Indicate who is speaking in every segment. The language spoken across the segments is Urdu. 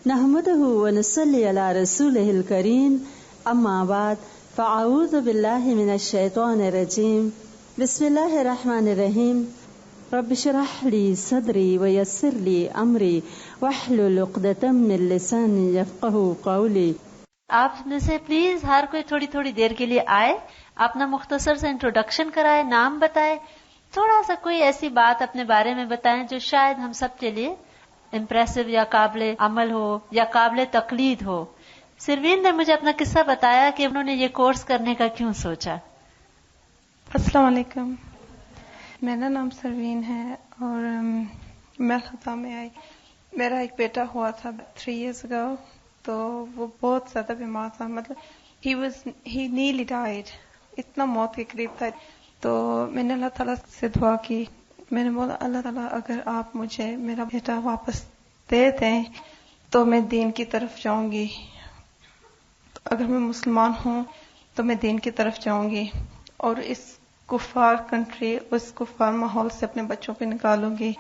Speaker 1: نحمده ونصلي على رسوله الكريم اما بعد فاعوذ بالله من الشيطان الرجيم بسم الله الرحمن الرحيم رب اشرح لي صدري ويسر لي امري واحلل عقدة من لساني يفقهوا قولي.
Speaker 2: آپ میں سے پلیز ہر کوئی تھوڑی تھوڑی دیر کے لیے آئے، اپنا مختصر سے انٹروڈکشن کرائے، نام بتائے، تھوڑا سا کوئی ایسی بات اپنے بارے میں بتائیں جو شاید ہم سب کے لیے امپریسو یا قابل عمل ہو یا قابل تقلید ہو. سروین نے مجھے اپنا قصہ بتایا کہ انہوں نے یہ کورس کرنے کا کیوں سوچا.
Speaker 3: السلام علیکم، میرا نام سروین ہے اور میں خطا میں آئی. میرا ایک بیٹا ہوا تھا 3 years ago، تو وہ بہت زیادہ بیمار تھا، مطلب he nearly died، اتنا موت کے قریب تھا. تو میں نے اللہ تعالیٰ سے دعا کی، میں نے بولا اللہ تعالیٰ اگر آپ مجھے میرا بیٹا واپس دے دیں تو میں دین کی طرف جاؤں گی، اگر میں مسلمان ہوں تو میں دین کی طرف جاؤں گی اور اس کفار کنٹری، اس کفار ماحول سے اپنے بچوں کو نکالوں گی،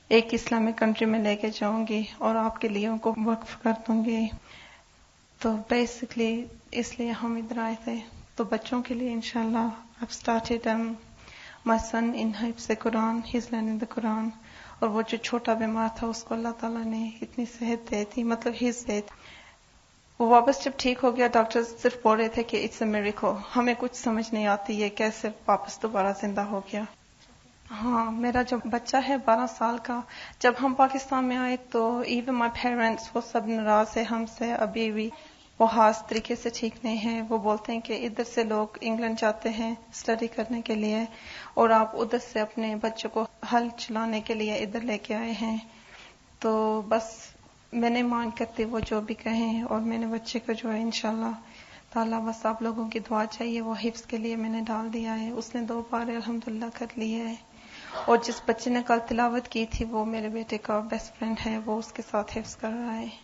Speaker 3: ایک اسلامک کنٹری میں لے کے جاؤں گی اور آپ کے لیے ان کو وقف کر دوں گی. تو بیسکلی اس لیے ہم ادھر آئے تھے. تو بچوں کے لیے انشاءاللہ I've started my son in حفظ قرآن، he's learning the قرآن. اور وہ جو چھوٹا بیمار تھا اس کو اللہ تعالیٰ نے اتنی صحت دی تھی، مطلب his صحت. وہ واپس جب ٹھیک ہو گیا، ڈاکٹر صرف بول رہے تھے کہ اٹس اے میریکل، ہمیں کچھ سمجھ نہیں آتی یہ کیسے واپس دوبارہ زندہ ہو گیا. ہاں، میرا جو بچہ ہے 12 سال کا، جب ہم پاکستان میں آئے تو ایون مائی پیرنٹس وہ سب ناراض ہے ہم سے، ابھی بھی وہ خاص طریقے سے ٹھیک نہیں ہے. وہ بولتے ہیں کہ ادھر سے لوگ انگلینڈ جاتے ہیں اسٹڈی کرنے کے لیے اور آپ ادھر سے اپنے بچوں کو ہل چلانے کے لیے ادھر لے کے آئے ہیں. تو بس میں نے مان کرتی وہ جو بھی کہیں، اور میں نے بچے کو جو ہے انشاءاللہ تعالیٰ بس آپ لوگوں کی دعا چاہیے، وہ حفظ کے لیے میں نے ڈال دیا ہے. اس نے 2 بار الحمدللہ کر لی ہے. اور جس بچے نے کل تلاوت کی تھی وہ میرے بیٹے کا بیسٹ فرینڈ ہے، وہ اس کے ساتھ حفظ کر رہا ہے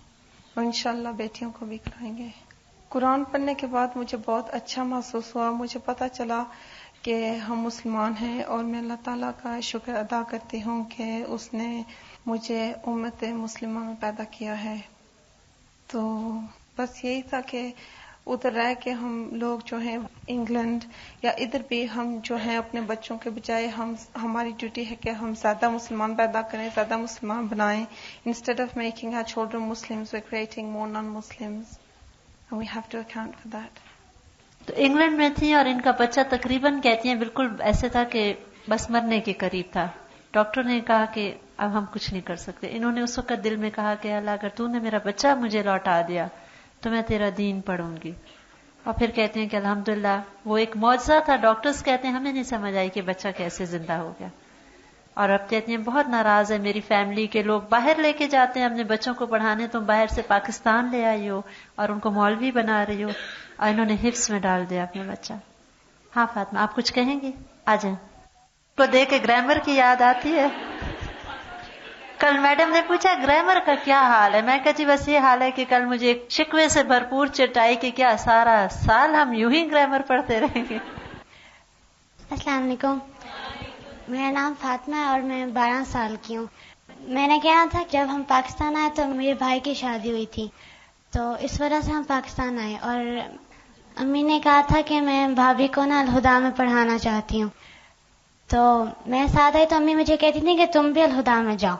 Speaker 3: اور انشاءاللہ بیٹیوں کو بھی کرائیں گے. قرآن پڑھنے کے بعد مجھے بہت اچھا محسوس ہوا. مجھے پتہ چلا کہ ہم مسلمان ہیں اور میں اللہ تعالیٰ کا شکر ادا کرتی ہوں کہ اس نے مجھے امت مسلمہ میں پیدا کیا ہے. تو بس یہی تھا کہ ادھر رہ کے ہم لوگ جو ہیں انگلینڈ یا ادھر بھی ہم جو ہیں اپنے بچوں کے بجائے ہماری ڈیوٹی ہے کہ ہم زیادہ مسلمان پیدا کریں، زیادہ مسلمان بنائیں. Instead of making our children Muslims we're creating more non-Muslims and we have to account for that.
Speaker 2: تو انگلینڈ میں تھی اور ان کا بچہ تقریباً کہتی ہیں بالکل ایسے تھا کہ بس مرنے کے قریب تھا. ڈاکٹر نے کہا کہ اب ہم کچھ نہیں کر سکتے. انہوں نے اس وقت دل میں کہا کہ اللہ اگر تو نے میرا بچہ مجھے لوٹا دیا تو میں تیرا دین پڑھوں گی. اور پھر کہتے ہیں کہ الحمدللہ وہ ایک معجزہ تھا. ڈاکٹرز کہتے ہیں ہمیں نہیں سمجھ آئی کہ بچہ کیسے زندہ ہو گیا. اور اب کہتے ہیں بہت ناراض ہے میری فیملی کے لوگ، باہر لے کے جاتے ہیں اپنے بچوں کو پڑھانے، تم باہر سے پاکستان لے آئی ہو اور ان کو مولوی بنا رہی ہو، اور انہوں نے حفظ میں ڈال دیا اپنا بچہ. ہاں فاطمہ آپ کچھ کہیں گی؟ آ جائیں. کو دیکھ کے گرامر کی یاد آتی ہے. کل میڈم نے پوچھا گرامر کا کیا حال ہے، میں کہا جی بس یہ حال ہے کہ کل مجھے ایک شکوے سے بھرپور چٹائی کہ کیا سارا سال ہم یوں ہی گرامر پڑھتے رہیں گے.
Speaker 4: السلام علیکم، میرا نام فاطمہ ہے اور میں 12 سال کی ہوں. میں نے کہا تھا جب ہم پاکستان آئے تو میرے بھائی کی شادی ہوئی تھی، تو اس وجہ سے ہم پاکستان آئے. اور امی نے کہا تھا کہ میں بھابھی کو نا الہدا میں پڑھانا چاہتی ہوں. تو میں ساتھ آئی تو امی مجھے کہتی تھی کہ تم بھی الہدا میں جاؤ.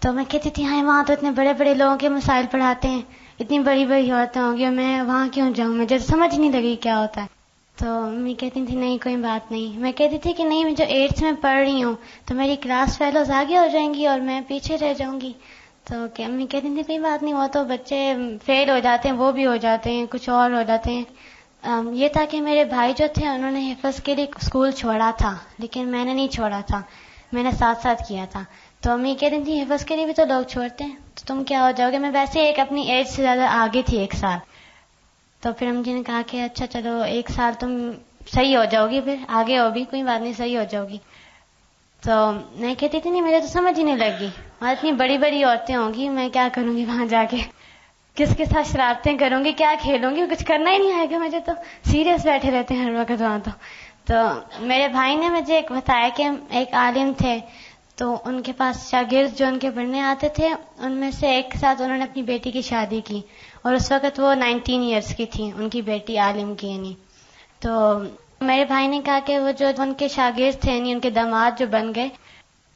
Speaker 4: تو میں کہتی تھی ہاں وہاں تو اتنے بڑے بڑے لوگوں کے مسائل پڑھاتے ہیں، اتنی بڑی بڑی عورتیں ہوں گی، میں وہاں کیوں جاؤں، مجھے سمجھ نہیں لگی کیا ہوتا ہے. تو امی کہتی تھی نہیں کوئی بات نہیں. میں کہتی تھی کہ نہیں میں جو 8th میں پڑھ رہی ہوں تو میری کلاس فیلوز آگے ہو جائیں گی اور میں پیچھے رہ جاؤں گی. تو کہ امی کہتی تھی کوئی بات نہیں، وہ تو بچے فیل ہو جاتے ہیں، وہ بھی ہو جاتے ہیں، کچھ اور ہو جاتے ہیں. یہ تھا کہ میرے بھائی جو تھے انہوں نے حفظ کے لیے اسکول چھوڑا تھا، لیکن میں نے نہیں چھوڑا تھا، میں نے ساتھ ساتھ کیا تھا. تو امی کہتی تھی حفظ کے لیے بھی تو لوگ چھوڑتے ہیں تو تم کیا ہو جاؤ گے. میں ویسے ایک اپنی ایج سے زیادہ آگے تھی 1 سال. تو پھر امی جی نے کہا کہ اچھا چلو 1 سال تم صحیح ہو جاؤ گی، پھر آگے ہو بھی کوئی بات نہیں، صحیح ہو جاؤ گی. تو میں کہتی تھی نہیں مجھے تو سمجھ ہی نہیں لگی، وہاں اتنی بڑی بڑی عورتیں ہوں گی، میں کیا کروں گی وہاں جا کے، کس کے ساتھ شرارتیں کروں گی، کیا کھیلوں گی، کچھ کرنا ہی نہیں آئے گا مجھے. تو سیریس بیٹھے رہتے ہیں ہر وقت وہاں. تو میرے بھائی نے مجھے ایک بتایا کہ ایک عالم تھے تو ان کے پاس شاگرد جو ان کے پڑھنے آتے تھے ان میں سے ایک کے ساتھ انہوں نے اپنی بیٹی کی شادی کی، اور اس وقت وہ 19 ایئرس کی تھی، ان کی بیٹی عالم کی یعنی. تو میرے بھائی نے کہا کہ وہ جو ان کے شاگرد تھے یعنی ان کے داماد جو بن گئے،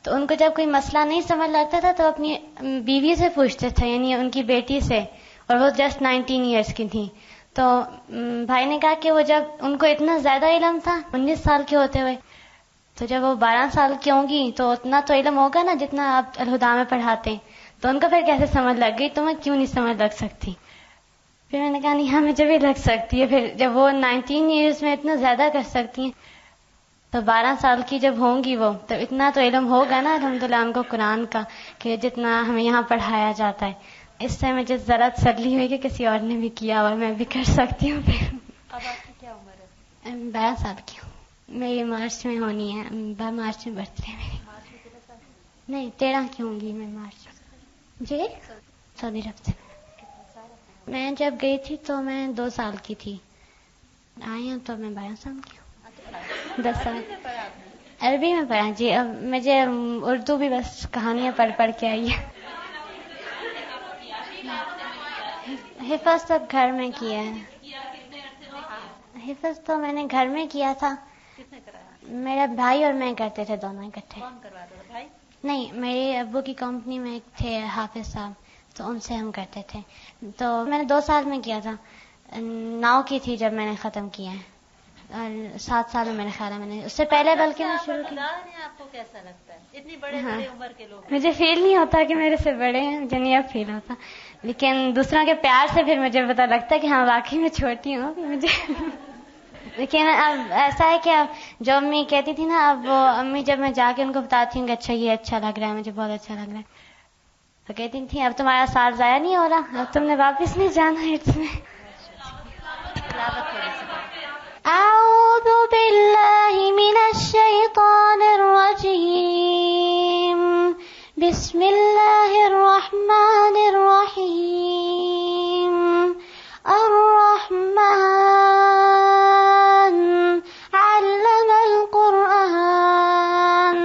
Speaker 4: تو ان کو جب کوئی مسئلہ نہیں سمجھ لگتا تھا تو اپنی بیوی سے پوچھتے تھے یعنی ان کی بیٹی سے، اور وہ جسٹ 19 ایئرس کی تھی. تو بھائی نے کہا کہ وہ جب ان کو اتنا زیادہ علم تھا 19 سال کے ہوتے ہوئے، تو جب وہ 12 سال کی ہوں گی تو اتنا تو علم ہوگا نا جتنا آپ الہدا میں پڑھاتے ہیں. تو ان کو پھر کیسے سمجھ لگ گئی؟ تمہیں کیوں نہیں سمجھ لگ سکتی؟ پھر میں نے کہا نہیں، ہاں مجھے بھی لگ سکتی ہے. پھر جب وہ 19 ایئرس میں اتنا زیادہ کر سکتی ہیں تو 12 سال کی جب ہوں گی وہ، تو اتنا تو علم ہوگا نا الحمدللہ ان کو قرآن کا، کہ جتنا ہمیں یہاں پڑھایا جاتا ہے. اس سے مجھے ذرا تسلی ہوئی کہ کسی اور نے بھی کیا اور میں بھی کر سکتی ہوں. پھر
Speaker 2: اب آپ کی کیا عمر ہے؟
Speaker 4: 12 سال کی ہوں. میری مارچ میں ہونی ہے، مارچ میں برتھ ڈے میری. نہیں 13 کی ہوں گی میں مارچ. جی سعودی عرب سے. میں جب گئی تھی تو میں 2 سال کی تھی، آئی ہوں تو میں 12 سال کی ہوں. 10 سال عربی میں پڑھا جی. اب مجھے اردو بھی بس کہانیاں پڑھ پڑھ کے آئی ہے. حفظ تو گھر میں کیا ہے. حفظ تو میں نے گھر میں کیا تھا. میرا بھائی اور میں کرتے تھے دونوں اکٹھے.
Speaker 2: کون کرواتا تھا؟ بھائی؟
Speaker 4: نہیں، میرے ابو کی کمپنی میں ایک تھے حافظ صاحب، تو ان سے ہم کرتے تھے. تو میں نے 2 سال میں کیا تھا. 9 کی تھی جب میں نے ختم کیا ہے، اور 7 سال میں میرے خیال ہے میں نے، اس سے پہلے بلکہ میں شروع کی.
Speaker 2: آپ کو کیسا لگتا ہے اتنی بڑے بڑے عمر کے لوگ؟
Speaker 4: مجھے فیل نہیں ہوتا کہ میرے سے بڑے ہیں، مجھے نہیں اب فیل ہوتا، لیکن دوسروں کے پیار سے پھر مجھے پتا لگتا ہے کہ ہاں واقعی میں چھوٹی ہوں مجھے. لیکن اب ایسا ہے کہ اب جو امی کہتی تھی نا، اب وہ امی جب میں جا کے ان کو بتاتی ہوں کہ اچھا یہ اچھا لگ رہا ہے، مجھے بہت اچھا لگ رہا ہے، تو کہتی تھی اب تمہارا سال ضائع نہیں ہو رہا، اب تم نے واپس نہیں جانا اس میں. اعوذ باللہ من الشیطان الرجیم، بسم اللہ الرحمن الرحیم. الرحمن علم القرآن،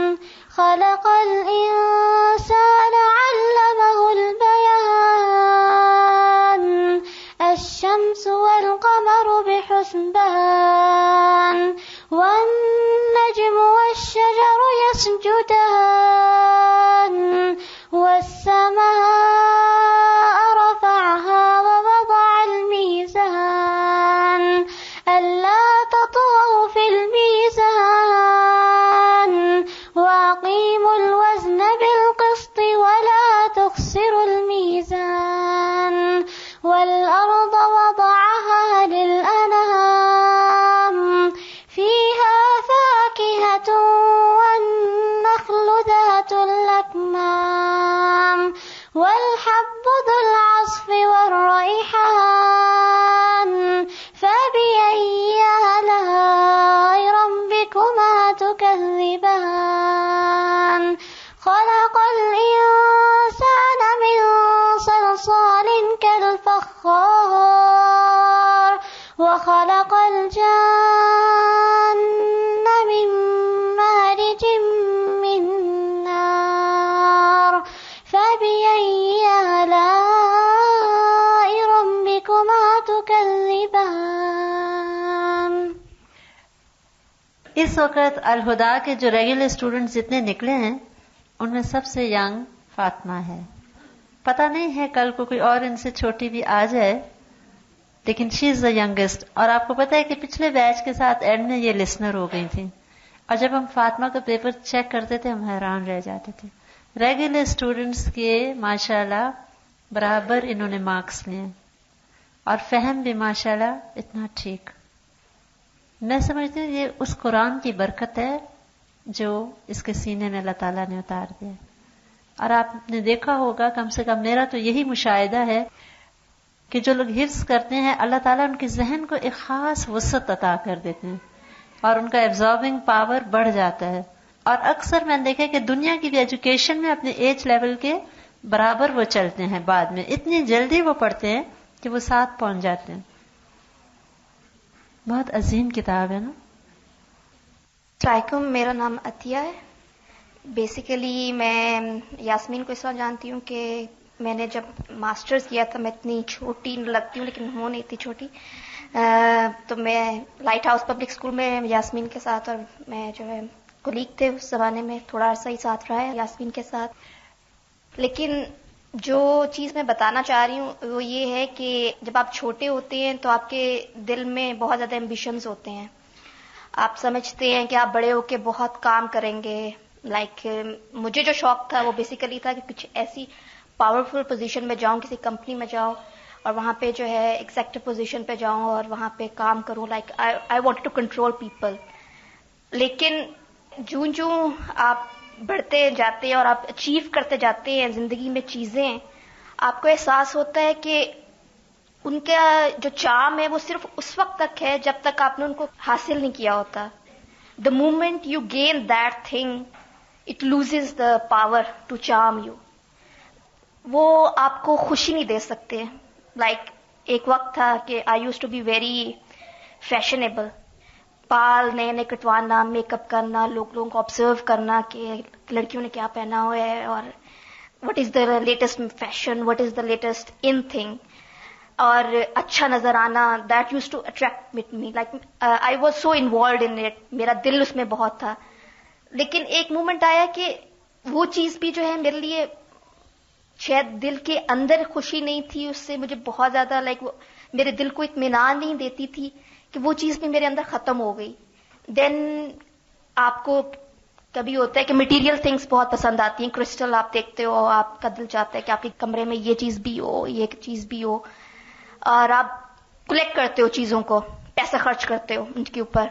Speaker 4: خلق الإنسان علمه البيان، الشمس والقمر بحسبان، والنجم والشجر يسجدان، والسماء رفعها ووضع الميزان، ألا تطغوا في الميزان، وأقيموا الوزن بالقسط ولا تخسروا الميزان، والأرض وضعها للأنام، فيها فاكهة والنخل ذات الأكمام، والحب ذو العصف والريحان، فبأي آلاء ربكما تكذبان. خلق الإنسان من صلصال كالفخار، وخلق الجن من مارج من نار، فبأي آلاء ربكما تكذبان.
Speaker 2: اس وقت الہدا کے جو ریگولر اسٹوڈنٹس جتنے نکلے ہیں ان میں سب سے ینگ فاطمہ ہے. پتہ نہیں ہے کل کو کوئی اور ان سے چھوٹی بھی آ جائے، لیکن شی از دا ینگسٹ. اور آپ کو پتہ ہے کہ پچھلے بیچ کے ساتھ اینڈ میں یہ لسنر ہو گئی تھی، اور جب ہم فاطمہ کا پیپر چیک کرتے تھے ہم حیران رہ جاتے تھے. ریگولر اسٹوڈنٹس کے ماشاءاللہ برابر انہوں نے مارکس لیے، اور فہم بھی ماشاءاللہ اتنا ٹھیک. میں سمجھتی ہوں یہ اس قرآن کی برکت ہے جو اس کے سینے میں اللہ تعالیٰ نے اتار دیا. اور آپ نے دیکھا ہوگا، کم سے کم میرا تو یہی مشاہدہ ہے کہ جو لوگ حفظ کرتے ہیں اللہ تعالیٰ ان کے ذہن کو ایک خاص وسعت عطا کر دیتے ہیں اور ان کا ایبزاربنگ پاور بڑھ جاتا ہے. اور اکثر میں نے دیکھا کہ دنیا کی بھی ایجوکیشن میں اپنے ایج لیول کے برابر وہ چلتے ہیں، بعد میں اتنی جلدی وہ پڑھتے ہیں کہ وہ ساتھ پہنچ جاتے ہیں. بہت عظیم کتاب ہے نا.
Speaker 5: السلام علیکم، میرا نام عطیہ ہے. بیسیکلی میں یاسمین کو اس طرح جانتی ہوں کہ میں نے جب ماسٹرز کیا تھا، میں اتنی چھوٹی لگتی ہوں لیکن ہوں نہیں اتنی چھوٹی، تو میں لائٹ ہاؤس پبلک اسکول میں یاسمین کے ساتھ، اور میں جو ہے کولیگ تھے اس زمانے میں، تھوڑا عرصہ ہی ساتھ رہا ہے یاسمین کے ساتھ۔ لیکن جو چیز میں بتانا چاہ رہی ہوں وہ یہ ہے کہ جب آپ چھوٹے ہوتے ہیں تو آپ کے دل میں بہت زیادہ ایمبیشنز ہوتے ہیں، آپ سمجھتے ہیں کہ آپ بڑے ہو کے بہت کام کریں گے۔ لائک مجھے جو شوق تھا وہ بیسیکلی تھا کہ کچھ ایسی پاورفل پوزیشن میں جاؤں، کسی کمپنی میں جاؤں اور وہاں پہ جو ہے ایگزیکٹو پوزیشن پہ جاؤں اور وہاں پہ کام کروں۔ Like I want to control people. لیکن جوں آپ بڑھتے جاتے ہیں اور آپ اچیو کرتے جاتے ہیں زندگی میں چیزیں، آپ کو احساس ہوتا ہے کہ ان کا جو چارم ہے وہ صرف اس وقت تک ہے جب تک آپ نے ان کو حاصل نہیں کیا ہوتا۔ The moment you gain that thing it loses the power to charm you. وہ آپ کو خوشی نہیں دے سکتے۔ لائک ایک وقت تھا کہ I used to be very fashionable, بال نئے نئے کٹوانا، میک اپ کرنا، لوگوں کو آبزرو کرنا کہ لڑکیوں نے کیا پہنا ہوا ہے اور what is the latest fashion, what is the latest in thing, اور اچھا نظر آنا۔ That used to attract with me, like I was so involved in it, میرا دل اس میں بہت تھا۔ لیکن ایک مومنٹ آیا کہ وہ چیز بھی جو ہے میرے لیے شاید دل کے اندر خوشی نہیں تھی، اس سے مجھے بہت زیادہ میرے دل کو اطمینان نہیں دیتی تھی کہ وہ چیز بھی میرے اندر ختم ہو گئی۔ دین آپ کو کبھی ہوتا ہے کہ مٹیریل تھنگس بہت پسند آتی ہیں، کرسٹل آپ دیکھتے ہو، آپ کا دل چاہتا ہے کہ آپ کے کمرے میں یہ چیز بھی ہو، یہ چیز بھی ہو، اور آپ کلیکٹ کرتے ہو چیزوں کو، پیسے خرچ کرتے ہو ان کے اوپر۔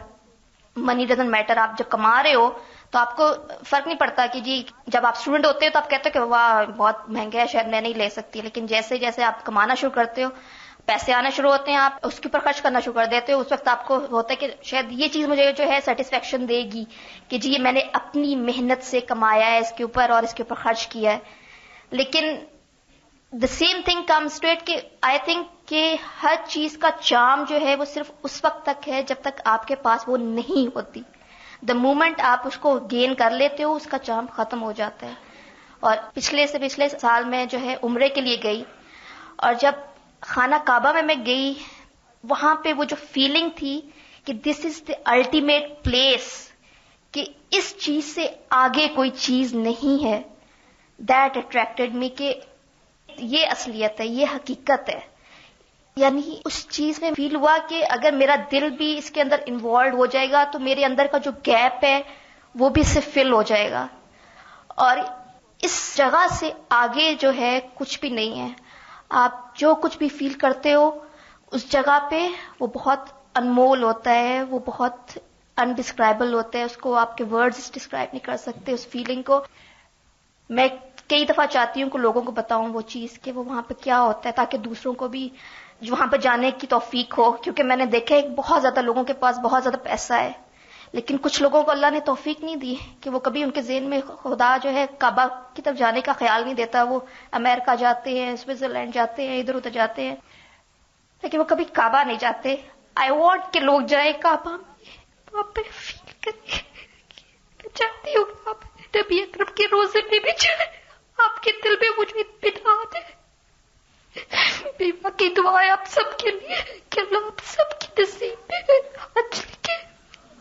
Speaker 5: منی ڈزنٹ میٹر، آپ جب کما رہے ہو تو آپ کو فرق نہیں پڑتا کہ جی جب آپ اسٹوڈنٹ ہوتے ہو تو آپ کہتے ہو کہ واہ بہت مہنگا ہے شاید میں نہیں لے سکتی، لیکن جیسے جیسے آپ کمانا شروع کرتے ہو، پیسے آنا شروع ہوتے ہیں، آپ اس کے اوپر خرچ کرنا شروع کر دیتے ہو، اس وقت آپ کو ہوتا ہے کہ شاید یہ چیز مجھے جو ہے سیٹسفیکشن دے گی کہ جی یہ میں نے اپنی محنت سے کمایا ہے اس کے اوپر اور اس کے اوپر خرچ کیا ہے۔ لیکن the same thing comes to it کہ آئی تھنک کہ ہر چیز کا چارم جو ہے وہ صرف اس وقت تک ہے جب تک آپ کے پاس وہ نہیں ہوتی۔ دا مومنٹ آپ اس کو گین کر لیتے ہو اس کا چارم ختم ہو جاتا ہے۔ اور پچھلے سال میں جو ہے عمرے کے لیے گئی، اور جب خانہ کعبہ میں گئی، وہاں پہ وہ جو فیلنگ تھی کہ دس از دی الٹیمیٹ پلیس، کہ اس چیز سے آگے کوئی چیز نہیں ہے، دیٹ اٹریکٹڈ می، کہ یہ اصلیت ہے، یہ حقیقت ہے۔ یعنی اس چیز میں فیل ہوا کہ اگر میرا دل بھی اس کے اندر انوالوڈ ہو جائے گا تو میرے اندر کا جو گیپ ہے وہ بھی اس سے فل ہو جائے گا، اور اس جگہ سے آگے جو ہے کچھ بھی نہیں ہے۔ آپ جو کچھ بھی فیل کرتے ہو اس جگہ پہ وہ بہت انمول ہوتا ہے، وہ بہت انڈسکرائبل ہوتا ہے، اس کو آپ کے ورڈز ڈسکرائب نہیں کر سکتے اس فیلنگ کو۔ میں کئی دفعہ چاہتی ہوں کہ لوگوں کو بتاؤں وہ چیز کہ وہ وہاں پہ کیا ہوتا ہے، تاکہ دوسروں کو بھی وہاں پہ جانے کی توفیق ہو، کیونکہ میں نے دیکھا ہے بہت زیادہ لوگوں کے پاس بہت زیادہ پیسہ ہے، لیکن کچھ لوگوں کو اللہ نے توفیق نہیں دی کہ وہ کبھی ان کے ذہن میں خدا جو ہے کعبہ کی طرف جانے کا خیال نہیں دیتا۔ وہ امریکہ جاتے ہیں، سوئٹزرلینڈ جاتے ہیں، ادھر ادھر جاتے ہیں، لیکن وہ کبھی کعبہ نہیں جاتے۔ آئی وانٹ کہ لوگ جائیں کعبہ میں، وہاں پہ فیل کریں۔ میں چاہتی ہوں کہ آپ نبی اکرم کے روزے میں بھی جائیں، آپ کے دل میں مجھے اطمینان ہے۔ میری باقی دعا ہے آپ سب کے لیے کہ اللہ آپ سب کی نصیب میں حج لکھے،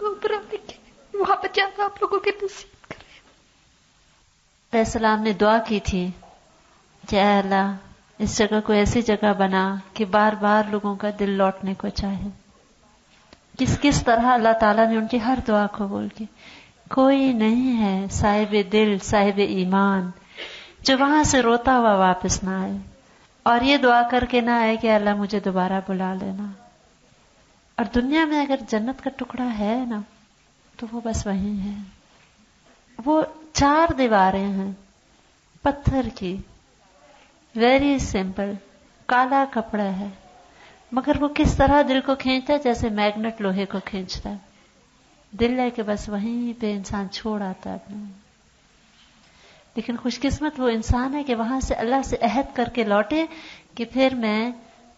Speaker 5: عمرہ لکھے، وہاں پہ جانا آپ لوگوں کے نصیب کرے۔
Speaker 2: علیہ السلام نے دعا کی تھی کہ اے اللہ اس جگہ کو ایسی جگہ بنا کہ بار بار لوگوں کا دل لوٹنے کو چاہے۔ کس طرح اللہ تعالیٰ نے ان کی ہر دعا قبول کی۔ کوئی نہیں ہے صاحب دل صاحب ایمان جو وہاں سے روتا ہوا واپس نہ آئے اور یہ دعا کر کے نہ آئے کہ اللہ مجھے دوبارہ بلا لینا۔ اور دنیا میں اگر جنت کا ٹکڑا ہے نا تو وہ بس وہیں ہے۔ وہ 4 دیواریں ہیں پتھر کی، ویری سمپل، کالا کپڑا ہے، مگر وہ کس طرح دل کو کھینچتا ہے جیسے میگنٹ لوہے کو کھینچتا ہے۔ دل ہے کہ بس وہیں پہ انسان چھوڑ آتا ہے اپنے۔ لیکن خوش قسمت وہ انسان ہے کہ وہاں سے اللہ سے عہد کر کے لوٹے کہ پھر میں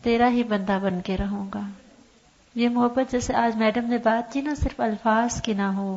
Speaker 2: تیرا ہی بندہ بن کے رہوں گا۔ یہ محبت جیسے آج میڈم نے بات کی نا، صرف الفاظ کی نہ ہو،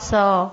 Speaker 2: 100।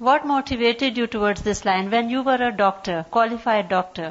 Speaker 2: What motivated you towards this line when you were a doctor, qualified doctor?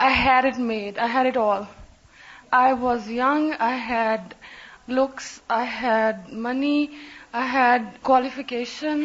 Speaker 3: I had it made, I had it all. I was young, I had looks, I had money, I had qualification,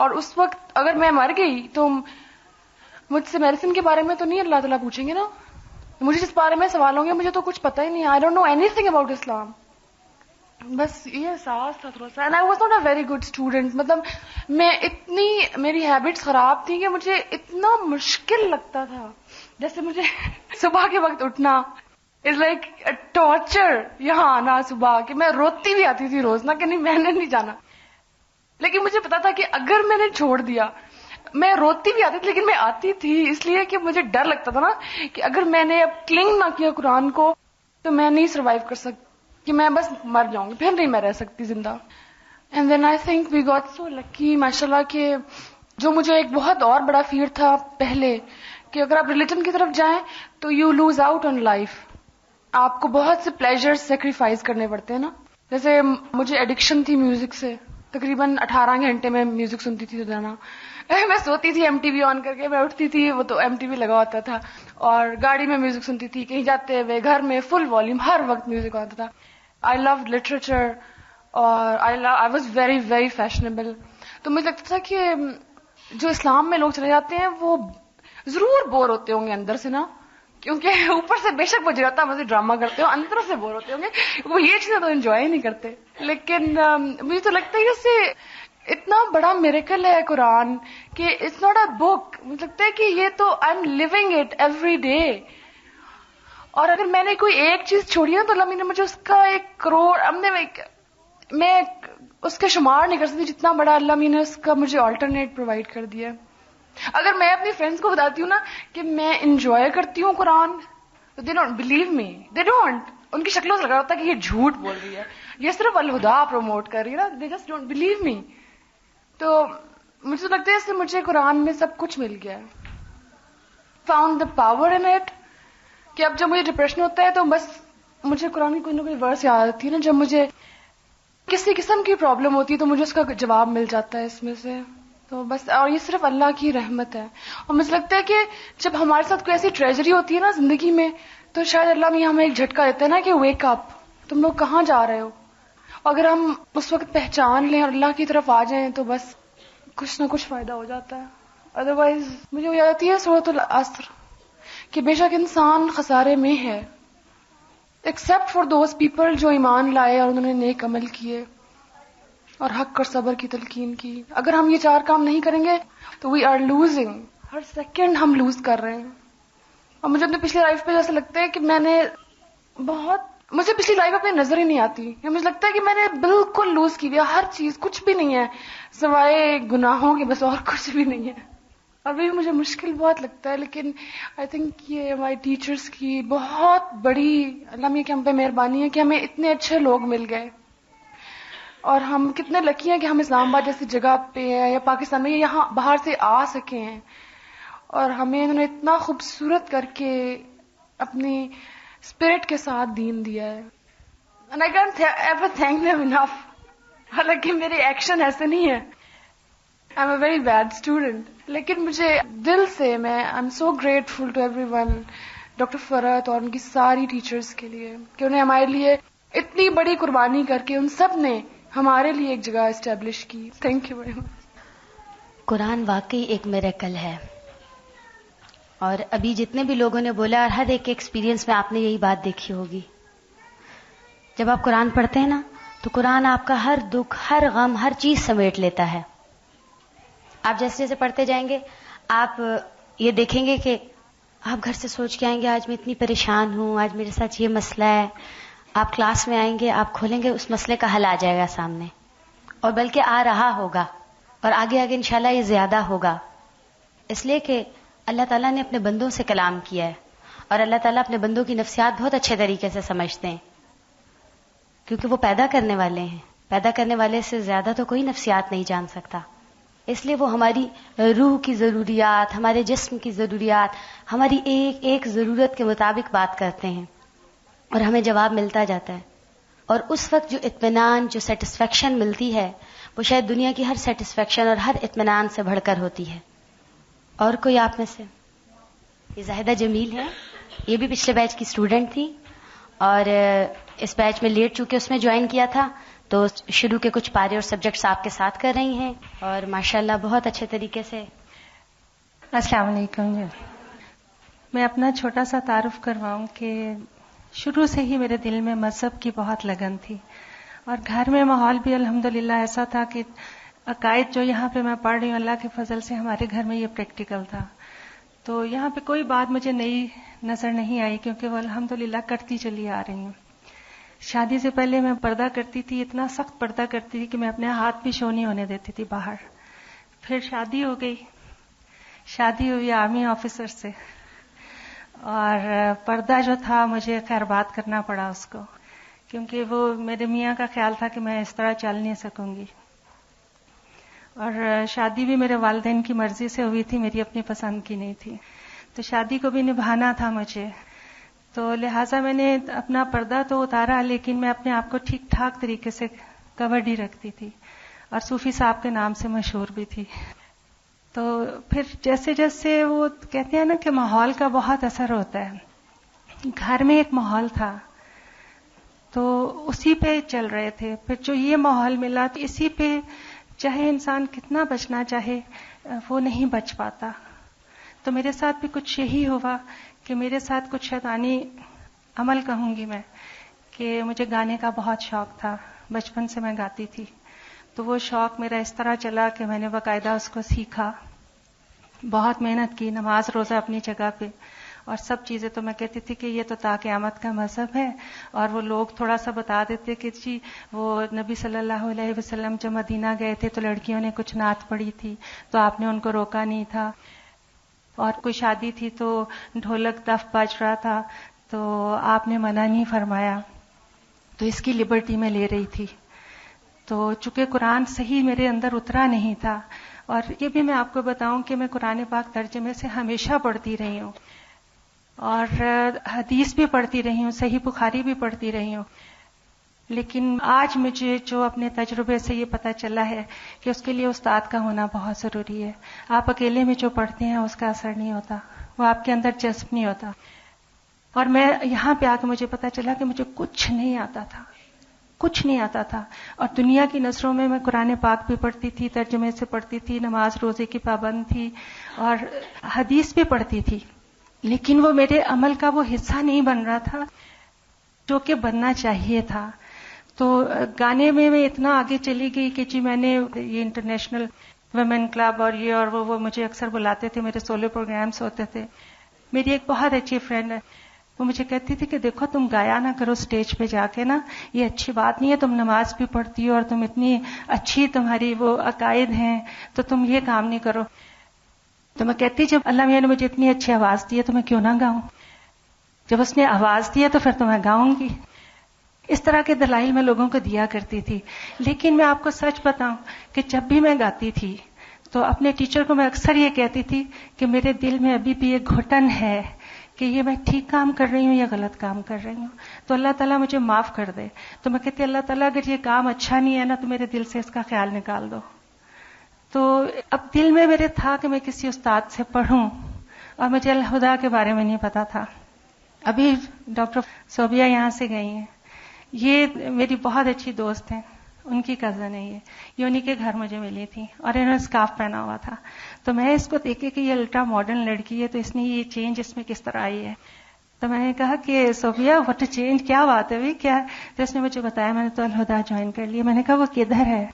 Speaker 6: اور اس وقت اگر میں مر گئی تو مجھ سے میڈیسن کے بارے میں تو نہیں اللہ تعالیٰ پوچھیں گے نا. مجھے جس بارے میں سوال ہوں گے مجھے تو کچھ پتہ ہی نہیں. I don't know any thing about Islam. بس یہ احساس تھا تھوڑا سا. And I was not a very good student. مطلب میں اتنی میری ہیبٹس خراب تھیں کہ مجھے اتنا مشکل لگتا تھا. جیسے مجھے صبح کے وقت اٹھنا از لائک ٹارچر. یہاں آنا صبح کہ میں روتی بھی آتی تھی روز نا کہ نہیں میں نے نہیں جانا. لیکن مجھے پتا تھا کہ اگر میں نے چھوڑ دیا, میں روتی بھی آتی تھی لیکن میں آتی تھی اس لیے کہ مجھے ڈر لگتا تھا نا کہ اگر میں نے اب کلنگ نہ کیا قرآن کو تو میں نہیں سروائیو کر سکتی, کہ میں بس مر جاؤں گی, پھر نہیں میں رہ سکتی زندہ. And then I think we got so lucky ماشاءاللہ کہ جو مجھے ایک بہت اور بڑا فیئر تھا پہلے کہ اگر آپ ریلیجن کی طرف جائیں تو you lose out on life. آپ کو بہت سے پلیجر سیکریفائز کرنے پڑتے ہیں نا. جیسے مجھے ایڈکشن تھی میوزک سے, تقریباً 18 گھنٹے میں میوزک سنتی تھی روزانہ. میں سوتی تھی MTV آن کر کے, میں اٹھتی تھی وہ تو MTV لگا ہوتا تھا, اور گاڑی میں میوزک سنتی تھی, کہیں جاتے ہوئے گھر میں فل والیوم ہر وقت میوزک آتا تھا. آئی لو لٹریچر اور I was very very fashionable. تو مجھے لگتا تھا کہ جو اسلام میں لوگ چلے جاتے ہیں وہ ضرور بور ہوتے ہوں گے اندر سے نا, کیونکہ اوپر سے بے شک وہ جگہ مجھے ڈرامہ کرتے ہو, اندر سے بور ہوتے ہوں گے, وہ یہ چیزیں تو انجوائے نہیں کرتے. لیکن مجھے تو لگتا ہے کہ اس سے اتنا بڑا میریکل ہے قرآن کہ اٹس ناٹ اے بک. مجھے لگتا ہے کہ یہ تو I am living it every day. اور اگر میں نے کوئی ایک چیز چھوڑی ہے تو اللہ نے مجھے اس کا 1 کروڑ میں اس کے شمار نہیں کر سکتی جتنا بڑا اللہ نے اس کا مجھے آلٹرنیٹ پرووائڈ کر دیا. اگر میں اپنی فرینڈس کو بتاتی ہوں نا کہ میں انجوائے کرتی ہوں قرآن تو they don't believe me, they don't. ان کی شکلوں سے لگ رہا ہوتا ہے کہ یہ جھوٹ بول رہی ہے, یہ صرف الہدا پروموٹ کر رہی ہے نا, دے جسٹ ڈونٹ بلیو می. تو مجھے لگتا ہے اس سے مجھے قرآن میں سب کچھ مل گیا. Found the power in it کہ اب جب مجھے ڈپریشن ہوتا ہے تو بس مجھے قرآن کی کوئی نہ کوئی ورس یاد آتی ہے نا. جب مجھے کسی قسم کی پرابلم ہوتی ہے تو مجھے اس کا جواب مل جاتا ہے اس میں سے. تو بس, اور یہ صرف اللہ کی رحمت ہے. اور مجھے لگتا ہے کہ جب ہمارے ساتھ کوئی ایسی ٹریجری ہوتی ہے نا زندگی میں تو شاید اللہ میں ہمیں ایک جھٹکا دیتا ہے نا کہ ویک اپ, تم لوگ کہاں جا رہے ہو. اگر ہم اس وقت پہچان لیں اور اللہ کی طرف آ جائیں تو بس کچھ نہ کچھ فائدہ ہو جاتا ہے. ادروائز مجھے وہ یاد آتی ہے سورۃ العصر کہ بے شک انسان خسارے میں ہے ایکسپٹ فار دوز پیپل جو ایمان لائے اور انہوں نے نیک عمل کیے اور حق اور صبر کی تلقین کی. اگر ہم یہ 4 کام نہیں کریں گے تو وی آر لوزنگ. ہر سیکنڈ ہم لوز کر رہے ہیں. اور مجھے اپنے پچھلی لائف پہ جیسا لگتا ہے کہ مجھے پچھلی لائف اپنی نظر ہی نہیں آتی. مجھے لگتا ہے کہ میں نے بالکل لوز کی ہوئی ہر چیز, کچھ بھی نہیں ہے سوائے گناہوں کے, بس اور کچھ بھی نہیں ہے. ابھی مجھے مشکل بہت لگتا ہے, لیکن آئی تھنک یہ ہمارے ٹیچرز کی بہت بڑی اللہ کی ہم پہ مہربانی ہے کہ ہمیں اتنے اچھے لوگ مل گئے. اور ہم کتنے لکی ہیں کہ ہم اسلام آباد جیسی جگہ پہ ہیں یا پاکستان میں یہاں باہر سے آ سکے ہیں, اور ہمیں انہوں نے اتنا خوبصورت کر کے اپنی اسپرٹ کے ساتھ دین دیا ہے. And I can't ever thank them enough. حالانکہ میرے ایکشن ایسے نہیں ہیں, I'm a very bad student. لیکن مجھے دل سے I'm so grateful to everyone, doctor Farhat اور ان کی ساری ٹیچرز کے لیے کہ انہیں ہمارے لیے اتنی بڑی قربانی کر کے ان سب نے ہمارے لیے ایک جگہ اسٹیبلش کی. Thank you very much.
Speaker 7: قرآن واقعی ایک میریکل ہے, اور ابھی جتنے بھی لوگوں نے بولا اور ہر ایک کے ایکسپیرینس میں آپ نے یہی بات دیکھی ہوگی. جب آپ قرآن پڑھتے ہیں نا تو قرآن آپ کا ہر دکھ, ہر غم, ہر چیز سمیٹ لیتا ہے. آپ جیسے جیسے پڑھتے جائیں گے آپ یہ دیکھیں گے کہ آپ گھر سے سوچ کے آئیں گے آج میں اتنی پریشان ہوں, آج میرے ساتھ یہ مسئلہ ہے. آپ کلاس میں آئیں گے, آپ کھولیں گے, اس مسئلے کا حل آ جائے گا سامنے, اور بلکہ آ رہا ہوگا, اور آگے آگے انشاءاللہ یہ زیادہ ہوگا. اس لیے کہ اللہ تعالیٰ نے اپنے بندوں سے کلام کیا ہے, اور اللہ تعالیٰ اپنے بندوں کی نفسیات بہت اچھے طریقے سے سمجھتے ہیں, کیونکہ وہ پیدا کرنے والے ہیں. پیدا کرنے والے سے زیادہ تو کوئی نفسیات نہیں جان سکتا. اس لیے وہ ہماری روح کی ضروریات, ہمارے جسم کی ضروریات, ہماری ایک ایک ضرورت کے مطابق بات کرتے ہیں, اور ہمیں جواب ملتا جاتا ہے. اور اس وقت جو اطمینان, جو سیٹسفیکشن ملتی ہے وہ شاید دنیا کی ہر سیٹسفیکشن اور ہر اطمینان سے بڑھ کر ہوتی ہے. اور کوئی آپ میں سے؟ یہ زاہدہ جمیل ہے, یہ بھی پچھلے بیچ کی اسٹوڈنٹ تھی, اور اس بیچ میں لیٹ چونکہ اس میں جوائن کیا تھا تو شروع کے کچھ پارے اور سبجیکٹس آپ کے ساتھ کر رہی ہیں اور ماشاءاللہ بہت اچھے طریقے سے.
Speaker 8: السلام علیکم. میں اپنا چھوٹا سا تعارف کرواؤں کہ شروع سے ہی میرے دل میں مذہب کی بہت لگن تھی اور گھر میں ماحول بھی الحمدللہ ایسا تھا کہ عقائد جو یہاں پہ میں پڑھ رہی ہوں اللہ کے فضل سے ہمارے گھر میں یہ پریکٹیکل تھا. تو یہاں پہ کوئی بات مجھے نئی نظر نہیں آئی کیونکہ وہ الحمدللہ کرتی چلی آ رہی ہوں. شادی سے پہلے میں پردہ کرتی تھی, اتنا سخت پردہ کرتی تھی کہ میں اپنے ہاتھ بھی شو نہیں ہونے دیتی تھی باہر. پھر شادی ہو گئی, شادی ہوئی آرمی آفیسر سے, اور پردہ جو تھا مجھے خیر بات کرنا پڑا اس کو, کیونکہ وہ میرے میاں کا خیال تھا کہ میں اس طرح چل نہیں سکوں گی. اور شادی بھی میرے والدین کی مرضی سے ہوئی تھی, میری اپنی پسند کی نہیں تھی. تو شادی کو بھی نبھانا تھا مجھے, تو لہٰذا میں نے اپنا پردہ تو اتارا, لیکن میں اپنے آپ کو ٹھیک ٹھاک طریقے سے کورڈ ہی رکھتی تھی اور صوفی صاحب کے نام سے مشہور بھی تھی. تو پھر جیسے جیسے وہ کہتے ہیں نا کہ ماحول کا بہت اثر ہوتا ہے, گھر میں ایک ماحول تھا تو اسی پہ چل رہے تھے. پھر جو یہ ماحول ملا تو اسی پہ چاہے انسان کتنا بچنا چاہے وہ نہیں بچ پاتا. تو میرے ساتھ بھی کچھ یہی ہوا کہ میرے ساتھ کچھ شیطانی عمل کہوں گی میں, کہ مجھے گانے کا بہت شوق تھا, بچپن سے میں گاتی تھی. تو وہ شوق میرا اس طرح چلا کہ میں نے باقاعدہ اس کو سیکھا, بہت محنت کی, نماز روزہ اپنی جگہ پہ, اور سب چیزیں. تو میں کہتی تھی کہ یہ تو تا قیامت کا مذہب ہے, اور وہ لوگ تھوڑا سا بتا دیتے کہ جی وہ نبی صلی اللہ علیہ وسلم جب مدینہ گئے تھے تو لڑکیوں نے کچھ نعت پڑھی تھی تو آپ نے ان کو روکا نہیں تھا, اور کوئی شادی تھی تو ڈھولک دف بج رہا تھا تو آپ نے منع نہیں فرمایا, تو اس کی لبرٹی میں لے رہی تھی. تو چونکہ قرآن صحیح میرے اندر اترا نہیں تھا, اور یہ بھی میں آپ کو بتاؤں کہ میں قرآن پاک ترجمے سے ہمیشہ پڑھتی رہی ہوں اور حدیث بھی پڑھتی رہی ہوں, صحیح بخاری بھی پڑھتی رہی ہوں, لیکن آج مجھے جو اپنے تجربے سے یہ پتہ چلا ہے کہ اس کے لیے استاد کا ہونا بہت ضروری ہے. آپ اکیلے میں جو پڑھتے ہیں اس کا اثر نہیں ہوتا, وہ آپ کے اندر جذب نہیں ہوتا. اور میں یہاں پہ آ کے مجھے پتہ چلا کہ مجھے کچھ نہیں آتا تھا, کچھ نہیں آتا تھا, اور دنیا کی نظروں میں قرآن پاک بھی پڑھتی تھی, ترجمے سے پڑھتی تھی, نماز روزے کی پابند تھی اور حدیث بھی پڑھتی تھی, لیکن وہ میرے عمل کا وہ حصہ نہیں بن رہا تھا جو کہ بننا چاہیے تھا. تو گانے میں اتنا آگے چلی گئی کہ جی میں نے یہ انٹرنیشنل ویمن کلب اور یہ اور وہ مجھے اکثر بلاتے تھے, میرے سولو پروگرامز ہوتے تھے. میری ایک بہت اچھی فرینڈ ہے, وہ مجھے کہتی تھی کہ دیکھو تم گایا نہ کرو اسٹیج پہ جا کے نا, یہ اچھی بات نہیں ہے, تم نماز بھی پڑھتی ہو اور تم اتنی اچھی تمہاری وہ عقائد ہیں تو تم یہ کام نہیں کرو. تو میں کہتی جب اللہ میاں نے مجھے اتنی اچھی آواز دی ہے تو میں کیوں نہ گاؤں, جب اس نے آواز دی ہے تو پھر تو میں گاؤں گی. اس طرح کے دلائل میں لوگوں کو دیا کرتی تھی. لیکن میں آپ کو سچ بتاؤں کہ جب بھی میں گاتی تھی تو اپنے ٹیچر کو میں اکثر یہ کہتی تھی کہ میرے دل میں ابھی بھی ایک گھٹن ہے کہ یہ میں ٹھیک کام کر رہی ہوں یا غلط کام کر رہی ہوں, تو اللہ تعالیٰ مجھے معاف کر دے. تو میں کہتی اللہ تعالیٰ اگر یہ کام اچھا نہیں ہے نا تو میرے دل سے اس کا خیال نکال دو. تو اب دل میں میرے تھا کہ میں کسی استاد سے پڑھوں, اور مجھے الہدا کے بارے میں نہیں پتا تھا. ابھی ڈاکٹر صوبیہ یہاں سے گئی ہیں, یہ میری بہت اچھی دوست ہیں, ان کی کزن ہے یہ انہی کے گھر مجھے ملی تھی اور انہوں نے اسکارف پہنا ہوا تھا. تو میں اس کو دیکھے کہ یہ الٹرا ماڈرن لڑکی ہے تو اس نے یہ چینج اس میں کس طرح آئی ہے. تو میں نے کہا کہ صوفیہ واٹ چینج, کیا بات ہے بھائی کیا؟ تو اس نے مجھے بتایا میں نے تو الہدا جوائن کر لیا. میں نے کہا وہ کدھر ہے؟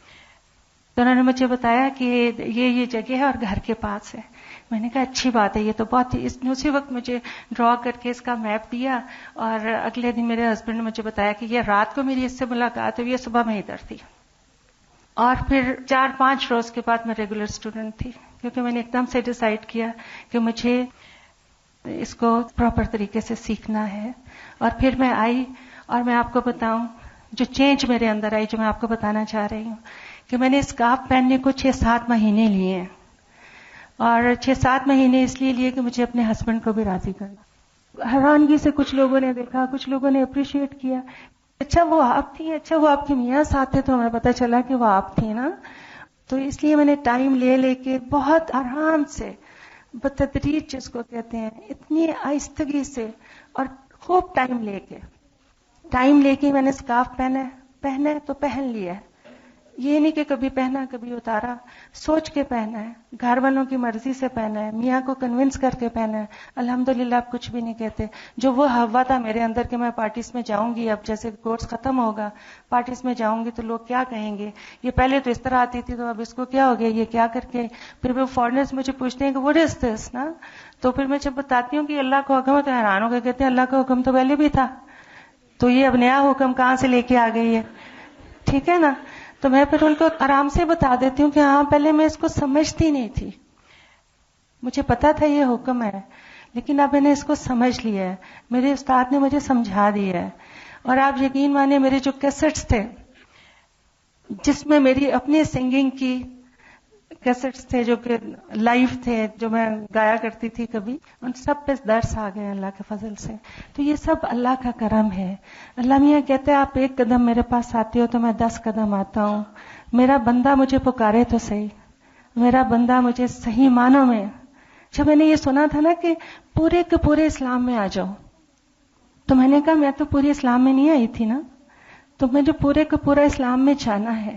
Speaker 8: تو انہوں نے مجھے بتایا کہ یہ جگہ ہے اور گھر کے پاس ہے. میں نے کہا اچھی بات ہے, یہ تو بہت ہی. اس نے اسی وقت مجھے ڈرا کر کے اس کا میپ دیا, اور اگلے دن میرے ہسبینڈ نے مجھے بتایا کہ یہ رات کو میری اس سے ملاقات ہوئی, یہ صبح میں ادھر تھی. اور پھر 4-5 روز کے بعد میں ریگولر اسٹوڈنٹ تھی, کیونکہ میں نے ایک دم سے ڈیسائیڈ کیا کہ مجھے اس کو پراپر طریقے سے سیکھنا ہے. اور پھر میں آئی, اور میں آپ کو بتاؤں جو چینج میرے اندر آئی, جو میں آپ کو بتانا چاہ رہی ہوں, کہ میں نے اسکارف پہننے کو 6-7 مہینے لیے ہیں, اور 6-7 مہینے اس لیے لیے کہ مجھے اپنے ہسبینڈ کو بھی راضی کرنا. حیرانگی سے کچھ لوگوں نے دیکھا, کچھ لوگوں نے اپریشیٹ کیا, اچھا وہ آپ تھی, اچھا وہ آپ کے میاں ساتھ تھے, تو ہمیں پتہ چلا کہ وہ آپ تھی نا. تو اس لیے میں نے ٹائم لے کے بہت آرام سے, بتدریج جس کو کہتے ہیں, اتنی آہستگی سے اور خوب ٹائم لے کے میں نے اسکارف پہنا, پہنا ہے تو پہن لیا ہے. یہ نہیں کہ کبھی پہنا کبھی اتارا. سوچ کے پہنا ہے, گھر والوں کی مرضی سے پہنا ہے, میاں کو کنونس کر کے پہنا ہے. الحمدللہ آپ کچھ بھی نہیں کہتے. جو وہ ہوا تھا میرے اندر کہ میں پارٹیز میں جاؤں گی, اب جیسے کورس ختم ہوگا پارٹیز میں جاؤں گی تو لوگ کیا کہیں گے, یہ پہلے تو اس طرح آتی تھی تو اب اس کو کیا ہو گیا, یہ کیا کر کے. پھر وہ فارنرز مجھے پوچھتے ہیں کہ واٹ از دس نا, تو پھر میں جب بتاتی ہوں کہ اللہ کا حکم ہے تو حیران ہو کے کہتے ہیں اللہ کا حکم تو پہلے بھی تھا, تو یہ اب نیا حکم کہاں سے لے کے آ گئی ہے. ٹھیک ہے نا. تو میں پھر ان کو آرام سے بتا دیتی ہوں کہ ہاں پہلے میں اس کو سمجھتی نہیں تھی, مجھے پتا تھا یہ حکم ہے, لیکن اب میں نے اس کو سمجھ لیا ہے, میرے استاد نے مجھے سمجھا دیا ہے. اور آپ یقین مانیں میرے جو کیسٹس تھے جس میں میری اپنی سنگنگ کی کیسٹس تھے جو کہ لائیو تھے, جو میں گایا کرتی تھی کبھی, ان سب پہ درس آ گئے اللہ کے فضل سے. تو یہ سب اللہ کا کرم ہے. اللہ میاں کہتے ہیں آپ 1 قدم میرے پاس آتے ہو تو میں 10 قدم آتا ہوں. میرا بندہ مجھے پکارے تو صحیح, میرا بندہ مجھے صحیح معنوں میں. جب میں نے یہ سنا تھا نا کہ پورے کے پورے اسلام میں آ جاؤ, تو میں نے کہا میں تو پورے اسلام میں نہیں آئی تھی نا, تو مجھے پورے کا پورا اسلام میں جانا ہے.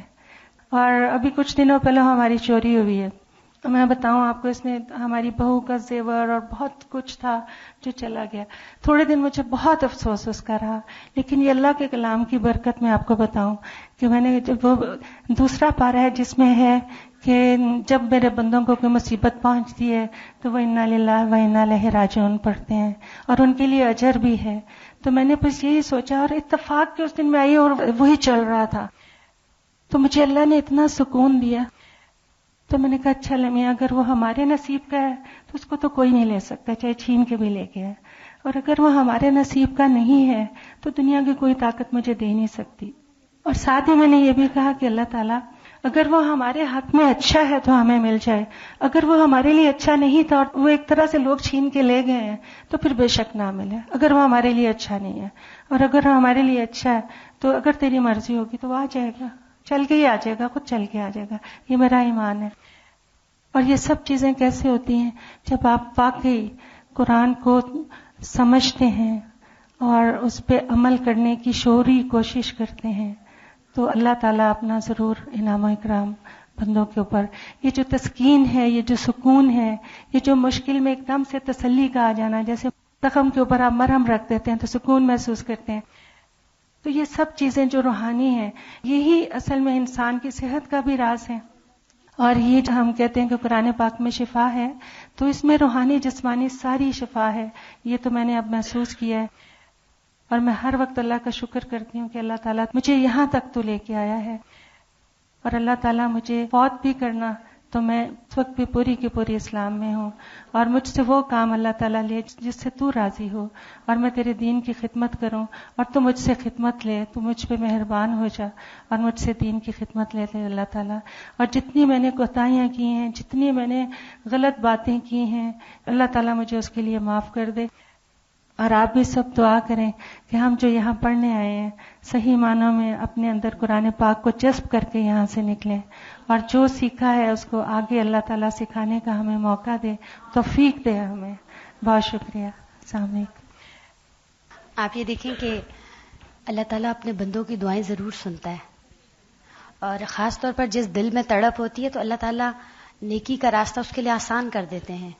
Speaker 8: اور ابھی کچھ دنوں پہلے ہماری چوری ہوئی ہے, تو میں بتاؤں آپ کو, اس میں ہماری بہو کا زیور اور بہت کچھ تھا جو چلا گیا. تھوڑے دن مجھے بہت افسوس اس کا رہا, لیکن یہ اللہ کے کلام کی برکت میں آپ کو بتاؤں کہ میں نے جب وہ دوسرا پارہ ہے جس میں ہے کہ جب میرے بندوں کو کوئی مصیبت پہنچتی ہے تو وہ انا للہ و انا الیہ راجعون پڑھتے ہیں اور ان کے لیے اجر بھی ہے. تو میں نے بس یہی سوچا, اور اتفاق کے اس دن میں آئی اور وہی چل رہا تھا, تو مجھے اللہ نے اتنا سکون دیا. تو میں نے کہا اچھا میاں اگر وہ ہمارے نصیب کا ہے تو اس کو تو کوئی نہیں لے سکتا, چاہے چھین کے بھی لے کے ہے, اور اگر وہ ہمارے نصیب کا نہیں ہے تو دنیا کی کوئی طاقت مجھے دے نہیں سکتی. اور ساتھ ہی میں نے یہ بھی کہا کہ اللہ تعالیٰ اگر وہ ہمارے حق میں اچھا ہے تو ہمیں مل جائے, اگر وہ ہمارے لیے اچھا نہیں تھا اور وہ ایک طرح سے لوگ چھین کے لے گئے ہیں تو پھر بے شک نہ ملے, اگر وہ ہمارے لیے اچھا نہیں ہے. اور اگر وہ ہمارے لیے اچھا ہے تو اگر تیری مرضی ہوگی تو وہ آ جائے گا, چل کے ہی آ جائے گا, خود چل کے آ جائے گا. یہ میرا ایمان ہے. اور یہ سب چیزیں کیسے ہوتی ہیں جب آپ واقعی قرآن کو سمجھتے ہیں اور اس پہ عمل کرنے کی شعوری کوشش کرتے ہیں, تو اللہ تعالیٰ اپنا ضرور انعام و اکرام بندوں کے اوپر. یہ جو تسکین ہے, یہ جو سکون ہے, یہ جو مشکل میں ایک دم سے تسلی کا آ جانا, جیسے زخم کے اوپر آپ مرہم رکھ دیتے ہیں تو سکون محسوس کرتے ہیں, تو یہ سب چیزیں جو روحانی ہیں یہی اصل میں انسان کی صحت کا بھی راز ہے. اور یہ جو ہم کہتے ہیں کہ قرآن پاک میں شفا ہے, تو اس میں روحانی جسمانی ساری شفا ہے. یہ تو میں نے اب محسوس کیا ہے, اور میں ہر وقت اللہ کا شکر کرتی ہوں کہ اللہ تعالیٰ مجھے یہاں تک تو لے کے آیا ہے, اور اللہ تعالیٰ مجھے فوت بھی کرنا تو میں اس وقت بھی پوری کی پوری اسلام میں ہوں, اور مجھ سے وہ کام اللہ تعالیٰ لے جس سے تو راضی ہو, اور میں تیرے دین کی خدمت کروں اور تو مجھ سے خدمت لے, تو مجھ پہ مہربان ہو جا اور مجھ سے دین کی خدمت لے اللہ تعالیٰ. اور جتنی میں نے کوتاہیاں کی ہیں, جتنی میں نے غلط باتیں کی ہیں, اللہ تعالیٰ مجھے اس کے لیے معاف کر دے. اور آپ بھی سب دعا کریں کہ ہم جو یہاں پڑھنے آئے ہیں صحیح معنوں میں اپنے اندر قرآن پاک کو جذب کر کے یہاں سے نکلیں, اور جو سیکھا ہے اس کو آگے اللہ تعالیٰ سکھانے کا ہمیں موقع دے, توفیق دے ہمیں. بہت شکریہ. السلام علیکم.
Speaker 7: آپ یہ دیکھیں کہ اللہ تعالیٰ اپنے بندوں کی دعائیں ضرور سنتا ہے, اور خاص طور پر جس دل میں تڑپ ہوتی ہے تو اللہ تعالیٰ نیکی کا راستہ اس کے لیے آسان کر دیتے ہیں.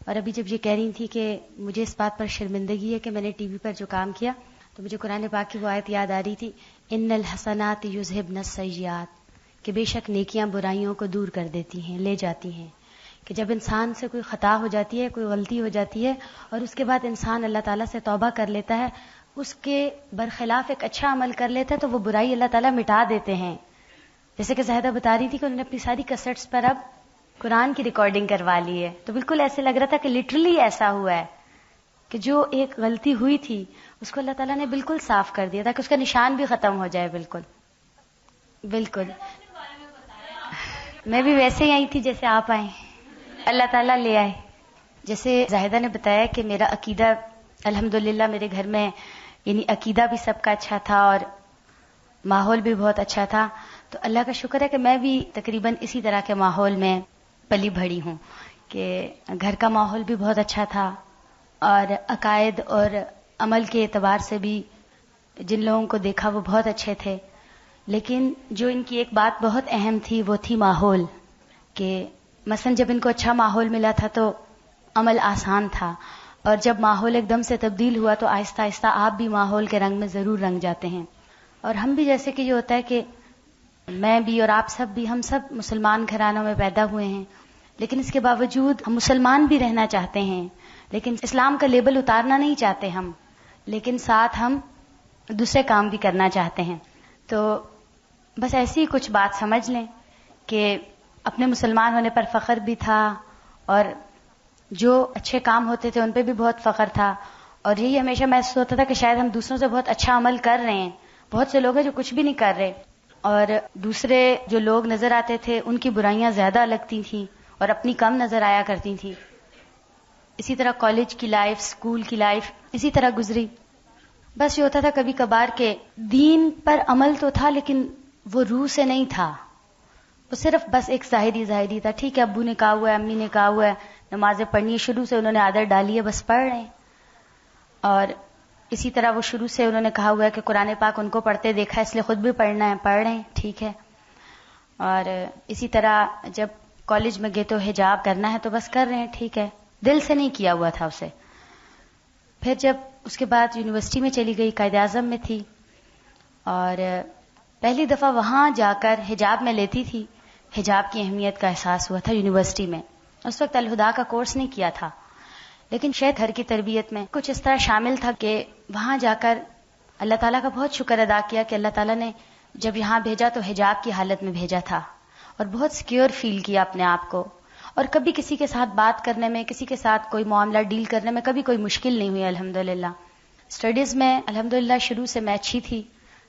Speaker 7: اور ابھی جب یہ کہہ رہی تھی کہ مجھے اس بات پر شرمندگی ہے کہ میں نے ٹی وی پر جو کام کیا, تو مجھے قرآن پاک کی وہ آیت یاد آ رہی تھی, ان الحسنات یذہبن السیئات, کہ بے شک نیکیاں برائیوں کو دور کر دیتی ہیں, لے جاتی ہیں. کہ جب انسان سے کوئی خطا ہو جاتی ہے, کوئی غلطی ہو جاتی ہے, اور اس کے بعد انسان اللہ تعالیٰ سے توبہ کر لیتا ہے, اس کے برخلاف ایک اچھا عمل کر لیتا ہے, تو وہ برائی اللہ تعالیٰ مٹا دیتے ہیں. جیسے کہ زاہدہ بتا رہی تھی کہ انہوں نے اپنی ساری کیسٹس پر اب قرآن کی ریکارڈنگ کروا لی ہے, تو بالکل ایسے لگ رہا تھا کہ لٹرلی ایسا ہوا ہے کہ جو ایک غلطی ہوئی تھی اس کو اللہ تعالیٰ نے بالکل صاف کر دیا تاکہ اس کا نشان بھی ختم ہو جائے. بالکل بالکل میں بھی ویسے ہی آئی تھی جیسے آپ آئے, اللہ تعالیٰ لے آئے. جیسے زاہدہ نے بتایا کہ میرا عقیدہ الحمدللہ میرے گھر میں, یعنی عقیدہ بھی سب کا اچھا تھا اور ماحول بھی بہت اچھا تھا, تو اللہ کا شکر ہے کہ میں بھی تقریباً اسی طرح کے ماحول میں پلی بڑھی ہوں کہ گھر کا ماحول بھی بہت اچھا تھا, اور عقائد اور عمل کے اعتبار سے بھی جن لوگوں کو دیکھا وہ بہت اچھے تھے. لیکن جو ان کی ایک بات بہت اہم تھی وہ تھی ماحول، کہ مثلا جب ان کو اچھا ماحول ملا تھا تو عمل آسان تھا، اور جب ماحول ایک دم سے تبدیل ہوا تو آہستہ آہستہ آپ بھی ماحول کے رنگ میں ضرور رنگ جاتے ہیں. اور ہم بھی جیسے کہ یہ ہوتا ہے کہ میں بھی اور آپ سب بھی، ہم سب مسلمان گھرانوں میں پیدا ہوئے ہیں، لیکن اس کے باوجود ہم مسلمان بھی رہنا چاہتے ہیں، لیکن اسلام کا لیبل اتارنا نہیں چاہتے ہم، لیکن ساتھ ہم دوسرے کام بھی کرنا چاہتے ہیں. تو بس ایسی ہی کچھ بات سمجھ لیں کہ اپنے مسلمان ہونے پر فخر بھی تھا، اور جو اچھے کام ہوتے تھے ان پہ بھی بہت فخر تھا، اور یہی ہمیشہ محسوس ہوتا تھا کہ شاید ہم دوسروں سے بہت اچھا عمل کر رہے ہیں. بہت سے لوگ ہیں جو کچھ بھی نہیں کر رہے، اور دوسرے جو لوگ نظر آتے تھے ان کی برائیاں زیادہ لگتی تھیں اور اپنی کم نظر آیا کرتی تھیں. اسی طرح کالج کی لائف، اسکول کی لائف اسی طرح گزری. بس یہ ہوتا تھا کبھی کبھار کہ دین پر عمل تو تھا لیکن وہ روح سے نہیں تھا، وہ صرف بس ایک ظاہری تھا. ٹھیک ہے، ابو نے کہا ہوا ہے، امی نے کہا ہوا ہے نمازیں پڑھنی ہے، شروع سے انہوں نے عادت ڈالی ہے، بس پڑھ رہے ہیں. اور اسی طرح وہ شروع سے انہوں نے کہا ہوا ہے کہ قرآن پاک ان کو پڑھتے دیکھا ہے اس لیے خود بھی پڑھنا ہے، پڑھ رہے ہیں، ٹھیک ہے. اور اسی طرح جب کالج میں گئے تو حجاب کرنا ہے تو بس کر رہے ہیں، ٹھیک ہے، دل سے نہیں کیا ہوا تھا اسے. پھر جب اس کے بعد یونیورسٹی میں چلی گئی، قائد اعظم میں تھی، اور پہلی دفعہ وہاں جا کر حجاب میں لیتی تھی، حجاب کی اہمیت کا احساس ہوا تھا یونیورسٹی میں. اس وقت الہدا کا کورس نہیں کیا تھا، لیکن شاید گھر کی تربیت میں کچھ اس طرح شامل تھا کہ وہاں جا کر اللہ تعالیٰ کا بہت شکر ادا کیا کہ اللہ تعالیٰ نے جب یہاں بھیجا تو حجاب کی حالت میں بھیجا تھا، اور بہت سیکیور فیل کیا اپنے آپ کو، اور کبھی کسی کے ساتھ بات کرنے میں، کسی کے ساتھ کوئی معاملہ ڈیل کرنے میں کبھی کوئی مشکل نہیں ہوئی الحمدللہ. اسٹڈیز میں الحمدللہ شروع سے میں اچھی تھی،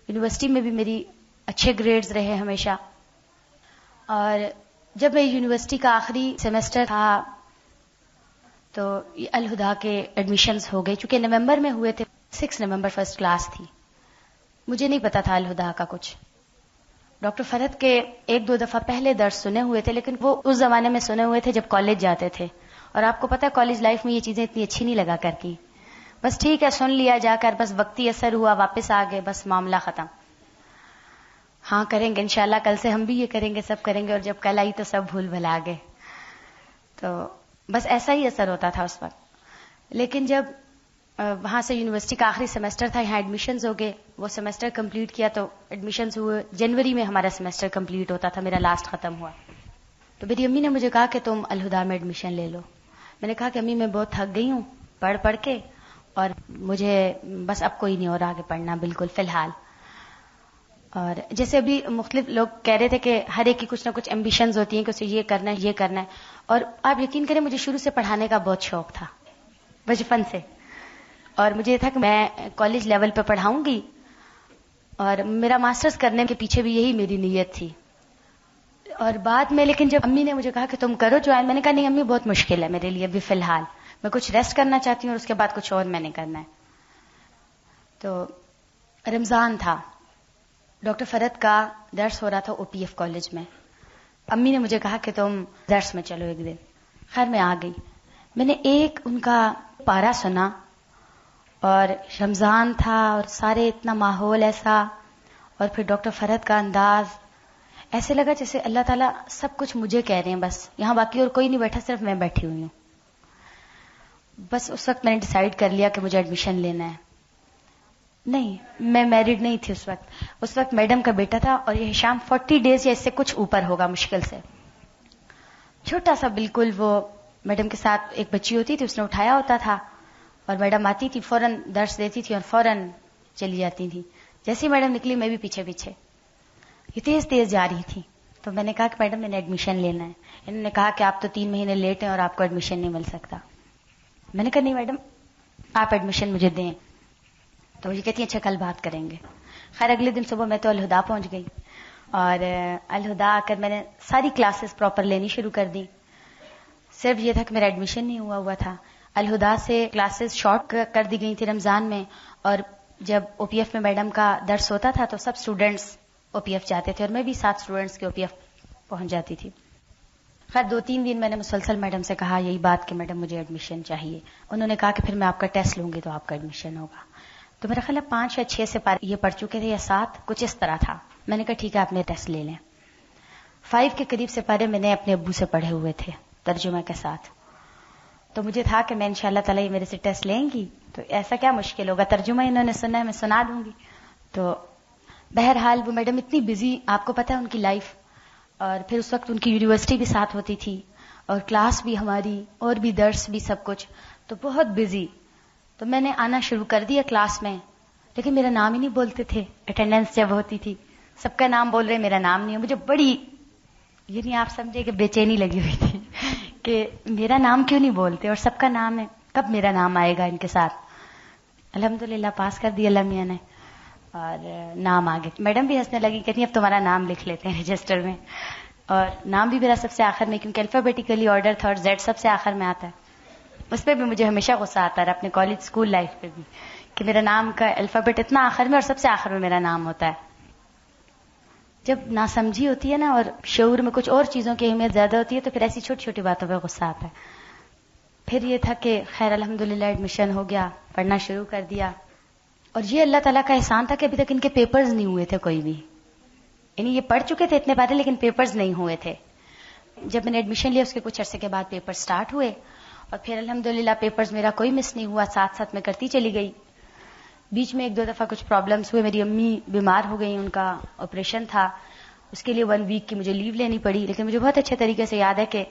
Speaker 7: یونیورسٹی میں بھی میری اچھے گریڈز رہے ہمیشہ. اور جب میں یونیورسٹی کا آخری سیمسٹر تھا تو الہدا کے ایڈمیشنز ہو گئے، چونکہ نومبر میں ہوئے تھے، 6 نومبر فرسٹ کلاس تھی. مجھے نہیں پتا تھا الہدا کا کچھ. ڈاکٹر فرحت کے 1-2 دفعہ پہلے درس سنے ہوئے تھے، لیکن وہ اس زمانے میں سنے ہوئے تھے جب کالج جاتے تھے، اور آپ کو پتا ہے کالج لائف میں یہ چیزیں اتنی اچھی نہیں لگا کرتی. بس ٹھیک ہے، سن لیا جا کر، بس وقتی اثر ہوا، واپس آ گئے، بس معاملہ ختم. ہاں کریں گے انشاءاللہ، کل سے ہم بھی یہ کریں گے، سب کریں گے، اور جب کل آئی تو سب بھول بھلا گئے. تو بس ایسا ہی اثر ہوتا تھا اس وقت. لیکن جب وہاں سے یونیورسٹی کا آخری سیمسٹر تھا، یہاں ایڈمیشنز ہو گئے، وہ سیمسٹر کمپلیٹ کیا تو ایڈمیشنز ہوئے. جنوری میں ہمارا سیمسٹر کمپلیٹ ہوتا تھا، میرا لاسٹ ختم ہوا. تو میری امی نے مجھے کہا کہ تم الہدا میں ایڈمیشن لے لو. میں نے کہا کہ امی میں بہت تھک گئی ہوں پڑھ کے، اور مجھے بس اب کوئی نہیں اور آگے پڑھنا بالکل فی الحال. اور جیسے ابھی مختلف لوگ کہہ رہے تھے کہ ہر ایک کی کچھ نہ کچھ ایمبیشنز ہوتی ہیں کہ اسے یہ کرنا ہے، یہ کرنا ہے. اور آپ یقین کریں مجھے شروع سے پڑھانے کا بہت شوق تھا بچپن سے، اور مجھے یہ تھا کہ میں کالج لیول پہ پڑھاؤں گی، اور میرا ماسٹرز کرنے کے پیچھے بھی یہی میری نیت تھی. اور بعد میں لیکن جب امی نے مجھے کہا کہ تم کرو جوائن، میں نے کہا نہیں امی بہت مشکل ہے میرے لیے ابھی فی الحال، میں کچھ ریسٹ کرنا چاہتی ہوں اور اس کے بعد کچھ اور میں نے کرنا ہے. تو رمضان تھا، ڈاکٹر فرحت کا درس ہو رہا تھا OPF کالج میں. امی نے مجھے کہا کہ تم درس میں چلو ایک دن. خیر میں آ گئی. میں نے ایک ان کا پارا سنا، اور رمضان تھا اور سارے اتنا ماحول ایسا، اور پھر ڈاکٹر فرحت کا انداز ایسے لگا جیسے اللہ تعالیٰ سب کچھ مجھے کہہ رہے ہیں، بس یہاں باقی اور کوئی نہیں بیٹھا، صرف میں بیٹھی ہوئی ہوں. بس اس وقت میں نے ڈیسائیڈ کر لیا کہ مجھے ایڈمیشن لینا ہے. نہیں، میں میرڈ نہیں تھی اس وقت میڈم کا بیٹا تھا، اور یہ شام 40 ڈیز یا اس سے کچھ اوپر ہوگا مشکل سے. چھوٹا سا بالکل، وہ میڈم کے ساتھ ایک بچی ہوتی تھی، اس نے اٹھایا ہوتا تھا، اور میڈم آتی تھی فوراً درس دیتی تھی اور فوراً چلی جاتی تھی. جیسے ہی میڈم نکلی میں بھی پیچھے پیچھے، یہ تیز تیز جا رہی تھی. تو میں نے کہا کہ میڈم میں نے ایڈمیشن لینا ہے. انہوں نے کہا کہ آپ تو 3 مہینے لیٹ ہیں اور آپ کو ایڈمیشن نہیں مل سکتا. میں نے کہا نہیں میڈم آپ ایڈمیشن مجھے دیں. تو یہ کہتی ہیں اچھا کل بات کریں گے. خیر اگلے دن صبح میں تو الہدا پہنچ گئی، اور الہدا آ کر میں نے ساری کلاسز پراپر لینی شروع کر دی. صرف یہ تھا کہ میرا ایڈمیشن نہیں ہوا تھا. الہدا سے کلاسز شارٹ کر دی گئی تھی رمضان میں، اور جب OPF میں میڈم کا درس ہوتا تھا تو سب اسٹوڈینٹس OPF جاتے تھے، اور میں بھی 7 اسٹوڈینٹس کے OPF پہنچ جاتی تھی. خیر 2-3 دن میں نے مسلسل میڈم سے کہا یہی بات کہ میڈم مجھے ایڈمیشن چاہیے. انہوں نے کہا کہ پھر میں آپ کا ٹیسٹ لوں گی تو آپ کا ایڈمیشن ہوگا. تو میرا خیال ہے 5 یا 6 سے پارے یہ پڑھ چکے تھے یا 7 کچھ اس طرح تھا. میں نے کہا ٹھیک ہے آپ میرے ٹیسٹ لے لیں. 5 کے قریب سے پارے میں نے اپنے ابو سے پڑھے ہوئے تھے ترجمہ کے ساتھ. تو مجھے تھا کہ میں انشاءاللہ تعالی یہ میرے سے ٹیسٹ لیں گی تو ایسا کیا مشکل ہوگا, ترجمہ انہوں نے سنا ہے میں سنا دوں گی. تو بہرحال وہ میڈم اتنی بزی, آپ کو پتا ہے ان کی لائف, اور پھر اس وقت ان کی یونیورسٹی بھی ساتھ ہوتی تھی اور کلاس بھی ہماری اور بھی درس بھی سب کچھ, تو بہت بزی. تو میں نے آنا شروع کر دیا کلاس میں, لیکن میرا نام ہی نہیں بولتے تھے. اٹینڈنس جب ہوتی تھی سب کا نام بول رہے, میرا نام نہیں ہے. مجھے بڑی یعنی آپ سمجھے کہ بے چینی لگی ہوئی تھی کہ میرا نام کیوں نہیں بولتے اور سب کا نام ہے, کب میرا نام آئے گا ان کے ساتھ. الحمدللہ پاس کر دیا اللہ میاں نے اور نام آ گیا. میڈم بھی ہنسنے لگی, کہتی اب تمہارا نام لکھ لیتے ہیں رجسٹر میں. اور نام بھی میرا سب سے آخر میں, کیونکہ الفابیٹیکلی آرڈر تھا اور زیڈ سب سے آخر میں آتا ہے. اس پہ بھی مجھے ہمیشہ غصہ آتا رہا اپنے کالج اسکول لائف پہ بھی کہ میرا نام کا الفابیٹ اتنا آخر میں اور سب سے آخر میں میرا نام ہوتا ہے. جب ناسمجھی ہوتی ہے نا اور شعور میں کچھ اور چیزوں کی اہمیت زیادہ ہوتی ہے تو پھر ایسی چھوٹی چھوٹی باتوں پہ غصہ آتا ہے. پھر یہ تھا کہ خیر الحمدللہ ایڈمیشن ہو گیا, پڑھنا شروع کر دیا. اور یہ اللہ تعالیٰ کا احسان تھا کہ ابھی تک ان کے پیپرز نہیں ہوئے تھے کوئی بھی, یعنی یہ پڑھ چکے تھے اتنے بارے لیکن پیپرز نہیں ہوئے تھے. جب میں نے ایڈمیشن لیا اس کے کچھ عرصے کے بعد پیپر سٹارٹ ہوئے اور پھر الحمدللہ پیپرز میرا کوئی مس نہیں ہوا, ساتھ ساتھ میں کرتی چلی گئی. بیچ میں 1-2 دفعہ کچھ پرابلمز ہوئے, میری امی بیمار ہو گئی, ان کا آپریشن تھا, اس کے لیے 1 ویک کی مجھے لیو لینی پڑی. لیکن مجھے بہت اچھے طریقے سے یاد ہے کہ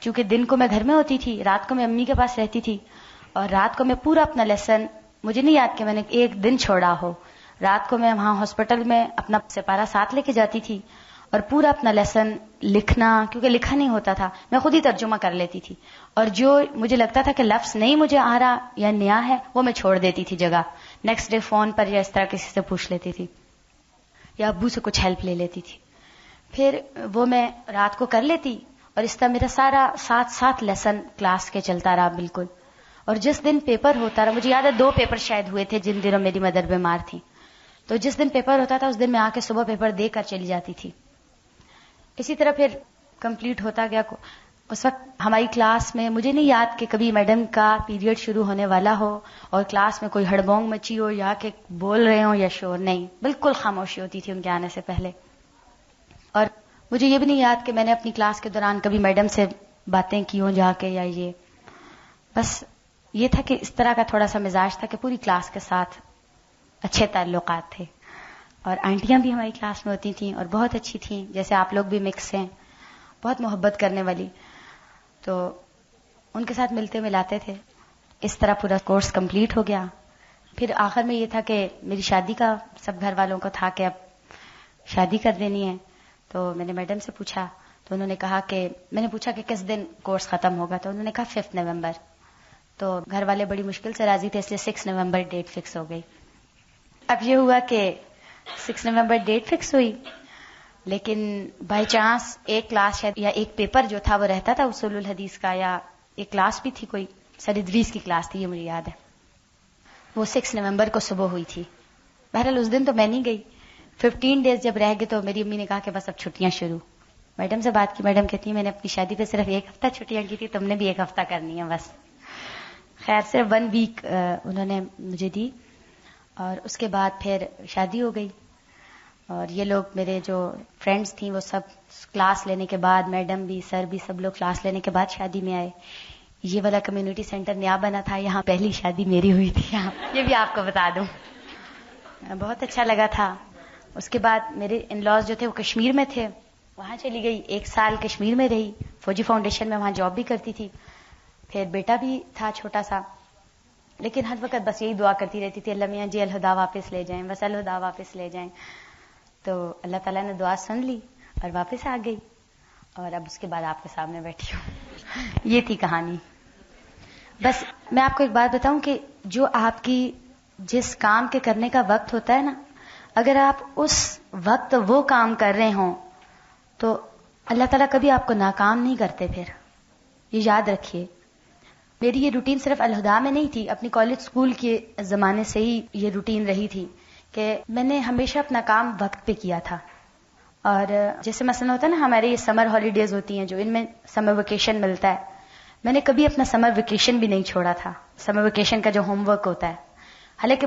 Speaker 7: چونکہ دن کو میں گھر میں ہوتی تھی, رات کو میں امی کے پاس رہتی تھی, اور رات کو میں پورا اپنا لیسن, مجھے نہیں یاد کہ میں نے ایک دن چھوڑا ہو. رات کو میں وہاں ہاسپٹل میں اپنا سپارہ ساتھ لے کے جاتی تھی اور پورا اپنا لیسن لکھنا, کیونکہ لکھا نہیں ہوتا تھا, میں خود ہی ترجمہ کر لیتی تھی. اور جو مجھے لگتا تھا کہ لفظ نہیں مجھے آ رہا یا نیا ہے وہ میں چھوڑ دیتی تھی جگہ, نیکسٹ ڈے فون پر یا اس طرح کسی سے پوچھ لیتی تھی یا ابو سے کچھ ہیلپ لے لیتی تھی. پھر وہ میں رات کو کر لیتی اور اس طرح میرا سارا 7 لیسن کلاس کے چلتا رہا بالکل. اور جس دن پیپر ہوتا رہا, مجھے یاد ہے 2 پیپر شاید ہوئے تھے جن دنوں میری مدر بیمار تھی, تو جس دن پیپر ہوتا تھا اس دن میں آ کے صبح پیپر دے کر چلی جاتی تھی. اسی طرح پھر کمپلیٹ ہوتا گیا. اس وقت ہماری کلاس میں مجھے نہیں یاد کہ کبھی میڈم کا پیریڈ شروع ہونے والا ہو اور کلاس میں کوئی ہڑبونگ مچی ہو یا کہ بول رہے ہوں یا شور, نہیں, بالکل خاموشی ہوتی تھی ان کے آنے سے پہلے. اور مجھے یہ بھی نہیں یاد کہ میں نے اپنی کلاس کے دوران کبھی میڈم سے باتیں کی ہوں جا کے یا یہ. بس یہ تھا کہ اس طرح کا تھوڑا سا مزاج تھا کہ پوری کلاس کے ساتھ اچھے تعلقات تھے. اور آنٹیاں بھی ہماری کلاس میں ہوتی تھیں اور بہت اچھی تھیں, جیسے آپ لوگ بھی مکس ہیں, بہت محبت کرنے والی. تو ان کے ساتھ ملتے ملاتے تھے. اس طرح پورا کورس کمپلیٹ ہو گیا. پھر آخر میں یہ تھا کہ میری شادی کا سب گھر والوں کو تھا کہ اب شادی کر دینی ہے. تو میں نے میڈم سے پوچھا تو انہوں نے کہا کہ, میں نے پوچھا کہ کس دن کورس ختم ہوگا, تو انہوں نے کہا 5 نومبر. تو گھر والے بڑی مشکل سے راضی تھے, اس لیے 6 نومبر ڈیٹ فکس ہو گئی. اب یہ ہوا کہ 6 نومبر ڈیٹ فکس ہوئی, لیکن بائی چانس ایک کلاس شاید یا ایک پیپر جو تھا وہ رہتا تھا اصول الحدیث کا, یا ایک کلاس بھی تھی کوئی سر ادریس کی کلاس تھی, یہ مجھے یاد ہے, وہ 6 نومبر کو صبح ہوئی تھی. بہرحال اس دن تو میں نہیں گئی. 15 ڈیز جب رہ گئے تو میری امی نے کہا کہ بس اب چھٹیاں شروع. میڈم سے بات کی, میڈم کہتی ہے میں نے اپنی شادی پہ صرف 1 ہفتہ چھٹیاں کی تھی, تم نے بھی 1 ہفتہ کرنی ہے بس. خیر صرف 1 ویک انہوں نے مجھے دی اور اس کے بعد پھر شادی ہو گئی. اور یہ لوگ میرے جو فرینڈز تھیں وہ سب کلاس لینے کے بعد, میڈم بھی سر بھی سب لوگ کلاس لینے کے بعد شادی میں آئے. یہ والا کمیونٹی سینٹر نیا بنا تھا, یہاں پہلی شادی میری ہوئی تھی, یہ بھی آپ کو بتا دوں. بہت اچھا لگا تھا. اس کے بعد میرے ان لاز جو تھے وہ کشمیر میں تھے, وہاں چلی گئی, 1 سال کشمیر میں رہی, فوجی فاؤنڈیشن میں وہاں جاب بھی کرتی تھی. پھر بیٹا بھی تھا چھوٹا سا, لیکن ہر وقت بس یہی دعا کرتی رہتی تھی, اللہ میاں جی الہدا واپس لے جائیں, بس الہدا واپس لے جائیں. تو اللہ تعالیٰ نے دعا سن لی اور واپس آ گئی, اور اب اس کے بعد آپ کے سامنے بیٹھی ہوں. یہ تھی کہانی. بس میں آپ کو ایک بات بتاؤں کہ جو آپ کی جس کام کے کرنے کا وقت ہوتا ہے نا, اگر آپ اس وقت وہ کام کر رہے ہوں تو اللہ تعالیٰ کبھی آپ کو ناکام نہیں کرتے. پھر یہ یاد رکھیے. میری یہ روٹین صرف الہدا میں نہیں تھی, اپنی کالج اسکول کے زمانے سے ہی یہ روٹین رہی تھی کہ میں نے ہمیشہ اپنا کام وقت پہ کیا تھا. اور جیسے مثلا ہوتا ہے نا ہمارے یہ سمر ہالیڈیز ہوتی ہیں جو ان میں سمر ویکیشن ملتا ہے, میں نے کبھی اپنا سمر ویکیشن بھی نہیں چھوڑا تھا. سمر ویکیشن کا جو ہوم ورک ہوتا ہے, حالانکہ